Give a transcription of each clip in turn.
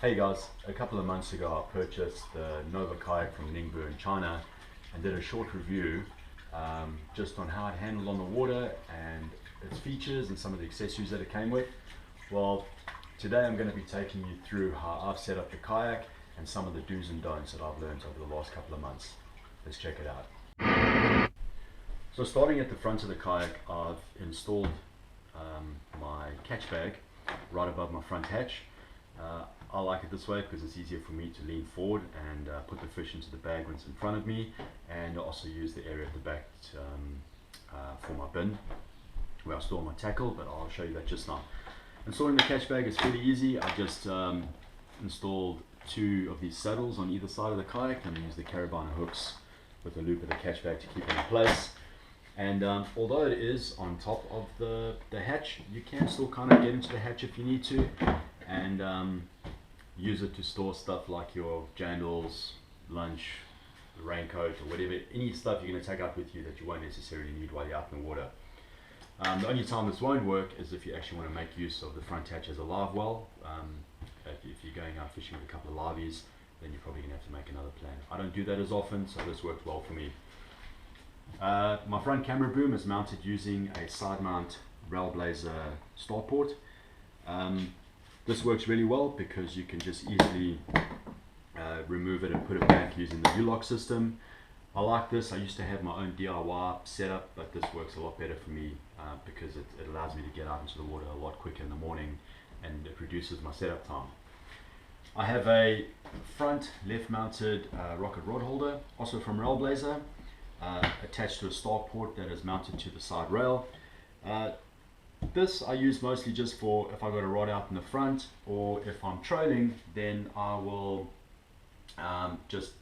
Hey guys, a couple of months ago I purchased the Nova kayak from Ningbo in China and did a short review just on how it handled on the water and its features and some of the accessories that it came with. Well, today I'm going to be taking you through how I've set up the kayak and some of the do's and don'ts that I've learned over the last couple of months. Let's check it out. So starting at the front of the kayak, I've installed my catch bag right above my front hatch. I like it this way because it's easier for me to lean forward and put the fish into the bag when it's in front of me, and also use the area at the back for my bin where I store my tackle, but I'll show you that just now. Installing the catch bag is pretty easy. I just installed two of these saddles on either side of the kayak and use the carabiner hooks with the loop of the catch bag to keep it in place. And although it is on top of the hatch, you can still kind of get into the hatch if you need to, and use it to store stuff like your jandals, lunch, raincoat, or whatever, any stuff you're going to take out with you that you won't necessarily need while you're out in the water. The only time this won't work is if you actually want to make use of the front hatch as a live well. If you're going out fishing with a couple of liveys, then you're probably going to have to make another plan. I don't do that as often, so this worked well for me. My front camera boom is mounted using a side mount Railblazer starport. This works really well because you can just easily remove it and put it back using the U-lock system. I like this. I used to have my own DIY setup, but this works a lot better for me because it allows me to get out into the water a lot quicker in the morning, and it reduces my setup time. I have a front left mounted rocket rod holder, also from Railblazer, attached to a starport that is mounted to the side rail. This I use mostly just for if I got a rod out in the front, or if I'm trolling, then I will just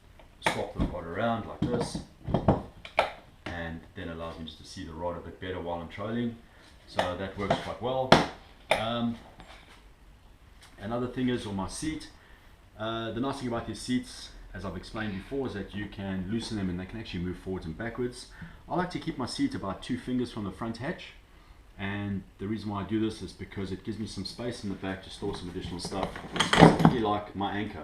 swap the rod around like this, and then allows me just to see the rod a bit better while I'm trolling, so that works quite well. Another thing is on my seat. The nice thing about these seats, as I've explained before, is that you can loosen them and they can actually move forwards and backwards. I like to keep my seat about 2 fingers from the front hatch, and the reason why I do this is because it gives me some space in the back to store some additional stuff, specifically like my anchor.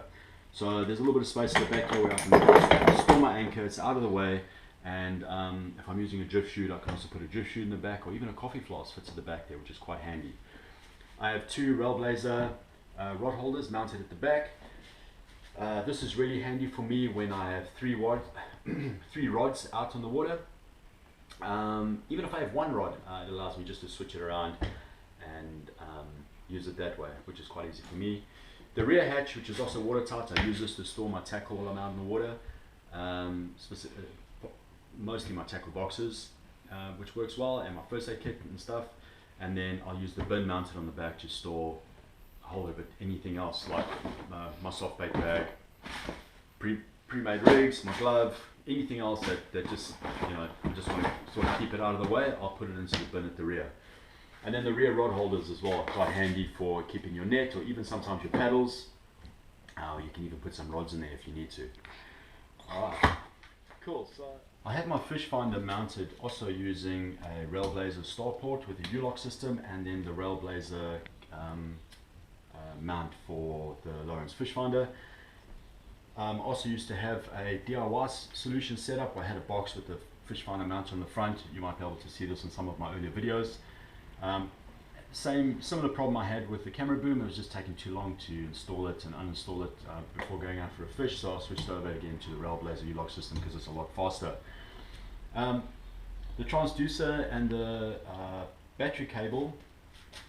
So there's a little bit of space in the back here where I can store my anchor. It's out of the way, and if I'm using a drift chute, I can also put a drift chute in the back, or even a coffee flask fits in the back there, which is quite handy. I have 2 Railblazer rod holders mounted at the back. This is really handy for me when I have 3 rods out on the water. Even if I have 1 rod, it allows me just to switch it around and use it that way, which is quite easy for me. The rear hatch, which is also watertight, I use this to store my tackle while I'm out in the water, mostly my tackle boxes, which works well, and my first aid kit and stuff. And then I'll use the bin mounted on the back to store a whole lot of anything else, like my soft bait bag, pre-made rigs, my glove, anything else that just, you know, I just want to sort of keep it out of the way. I'll put it into the bin at the rear. And then the rear rod holders as well are quite handy for keeping your net, or even sometimes your paddles. You can even put some rods in there if you need to. Alright, cool. So I have my fish finder mounted also using a Railblazer starport with a U-lock system, and then the Railblazer mount for the Lawrence fish finder. Also used to have a DIY solution set up. I had a box with the fish finder mount on the front. You might be able to see this in some of my earlier videos. Similar problem I had with the camera boom. It was just taking too long to install it and uninstall it before going out for a fish, so I switched over again to the Railblazer U-lock system because it's a lot faster. The transducer and the battery cable,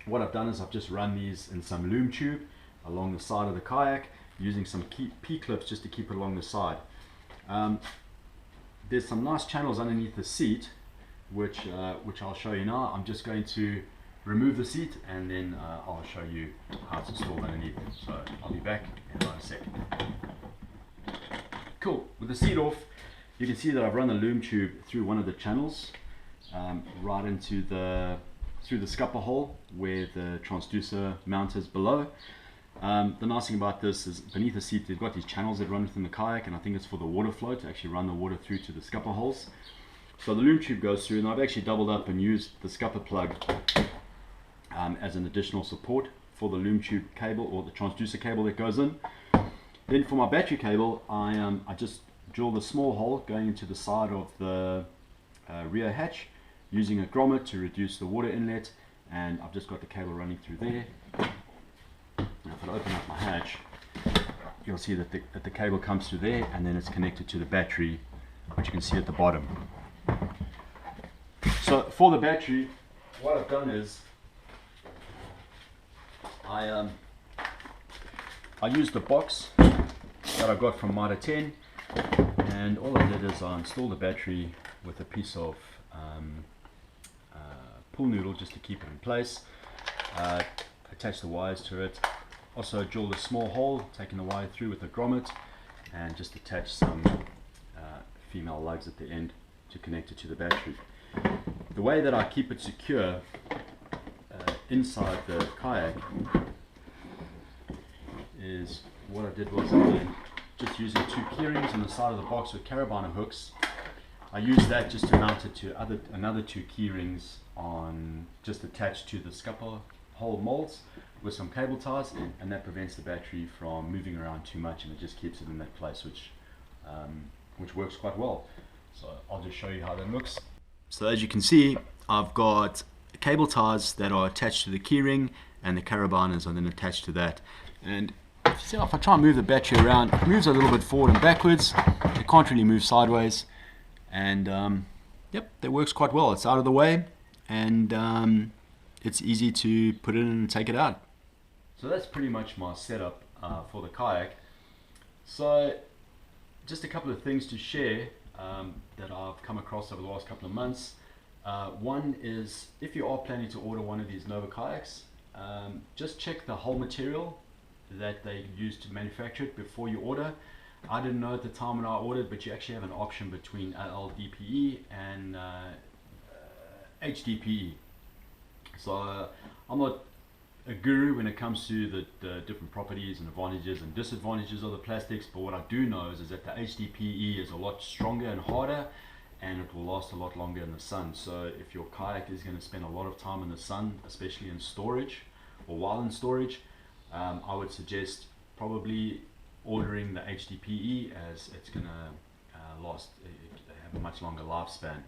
what I've done is I've just run these in some loom tube along the side of the kayak, using some P-clips just to keep it along the side. There's some nice channels underneath the seat, which I'll show you now. I'm just going to remove the seat, and then I'll show you how it's installed underneath. So I'll be back in about a second. Cool. With the seat off, you can see that I've run the loom tube through one of the channels, right into through the scupper hole where the transducer mount is below. The nice thing about this is beneath the seat they've got these channels that run within the kayak, and I think it's for the water flow to actually run the water through to the scupper holes. So the loom tube goes through, and I've actually doubled up and used the scupper plug as an additional support for the loom tube cable or the transducer cable that goes in. Then for my battery cable, I just drill the small hole going into the side of the rear hatch using a grommet to reduce the water inlet, and I've just got the cable running through there. Now if I open up my hatch, you'll see that the cable comes through there, and then it's connected to the battery, which you can see at the bottom. So for the battery, what I've done is I used the box that I got from Mitre 10, and all I did is I installed the battery with a piece of pool noodle just to keep it in place, attach the wires to it, also drilled a small hole, taking the wire through with a grommet, and just attach some female lugs at the end to connect it to the battery. The way that I keep it secure inside the kayak is, what I did was just using two key rings on the side of the box with carabiner hooks. I used that just to mount it to another two key rings on, just attached to the scupper hole molds with some cable ties, and that prevents the battery from moving around too much, and it just keeps it in that place, which works quite well. So I'll just show you how that looks. So as you can see, I've got cable ties that are attached to the keyring, and the carabiners are then attached to that. And if I try and move the battery around, it moves a little bit forward and backwards. It can't really move sideways, and yep, that works quite well. It's out of the way, and it's easy to put it in and take it out. So that's pretty much my setup for the kayak. So just a couple of things to share that I've come across over the last couple of months. One is, if you are planning to order one of these Nova kayaks, just check the hull material that they use to manufacture it before you order. I didn't know at the time when I ordered, but you actually have an option between LDPE and HDPE. So I'm not a guru when it comes to the different properties and advantages and disadvantages of the plastics, but what I do know is that the HDPE is a lot stronger and harder, and it will last a lot longer in the sun. So if your kayak is going to spend a lot of time in the sun, especially in storage or while in storage, I would suggest probably ordering the HDPE, as it's going to have a much longer lifespan.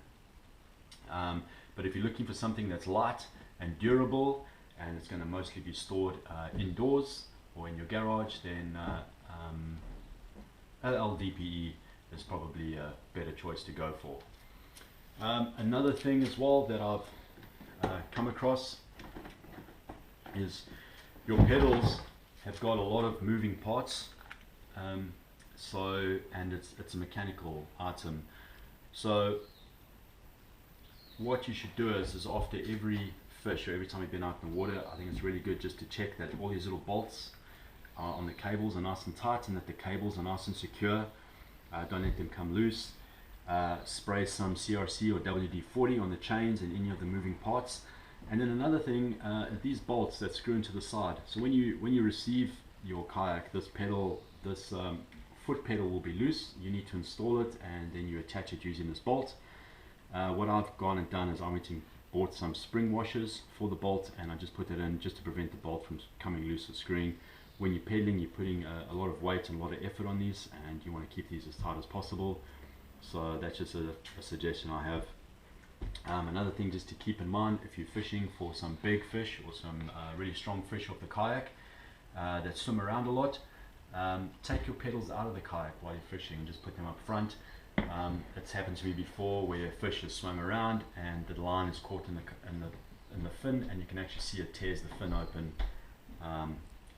But if you're looking for something that's light and durable, and it's going to mostly be stored indoors or in your garage, then LDPE is probably a better choice to go for. Another thing as well that I've come across is your pedals have got a lot of moving parts, and it's a mechanical item. So what you should do is after every fish or every time you've been out in the water, I think it's really good just to check that all these little bolts on the cables are nice and tight, and that the cables are nice and secure. Don't let them come loose. Spray some CRC or WD-40 on the chains and any of the moving parts. And then another thing, these bolts that screw into the side. So when you receive your kayak, this foot pedal will be loose. You need to install it, and then you attach it using this bolt. What I've gone and done is I went and bought some spring washers for the bolt, and I just put that in just to prevent the bolt from coming loose or screwing. When you're pedaling, you're putting a lot of weight and a lot of effort on these, and you want to keep these as tight as possible. So that's just a suggestion I have. Another thing just to keep in mind, if you're fishing for some big fish or some really strong fish off the kayak that swim around a lot, take your pedals out of the kayak while you're fishing and just put them up front. It's happened to me before where fish has swum around and the line is caught in the fin, and you can actually see it tears the fin open,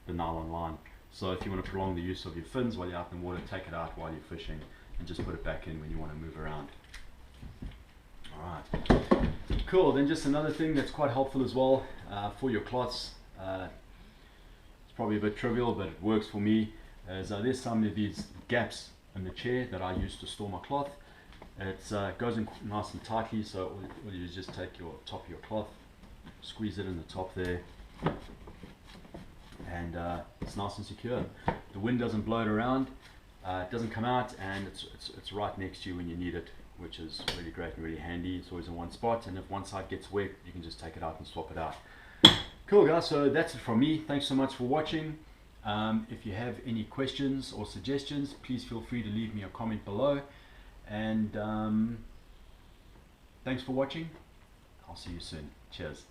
the nylon line. So if you want to prolong the use of your fins while you're out in the water, take it out while you're fishing and just put it back in when you want to move around. Alright, cool. Then just another thing that's quite helpful as well for your cloths, it's probably a bit trivial but it works for me, is there's some of these gaps in the chair that I use to store my cloth. It goes in nice and tightly, so all you do is just take your top of your cloth, squeeze it in the top there, and it's nice and secure. The wind doesn't blow it around, it doesn't come out, and it's right next to you when you need it, which is really great and really handy. It's always in one spot, and if one side gets wet, you can just take it out and swap it out. Cool guys, so that's it from me. Thanks so much for watching. If you have any questions or suggestions, please feel free to leave me a comment below. And thanks for watching. I'll see you soon. Cheers.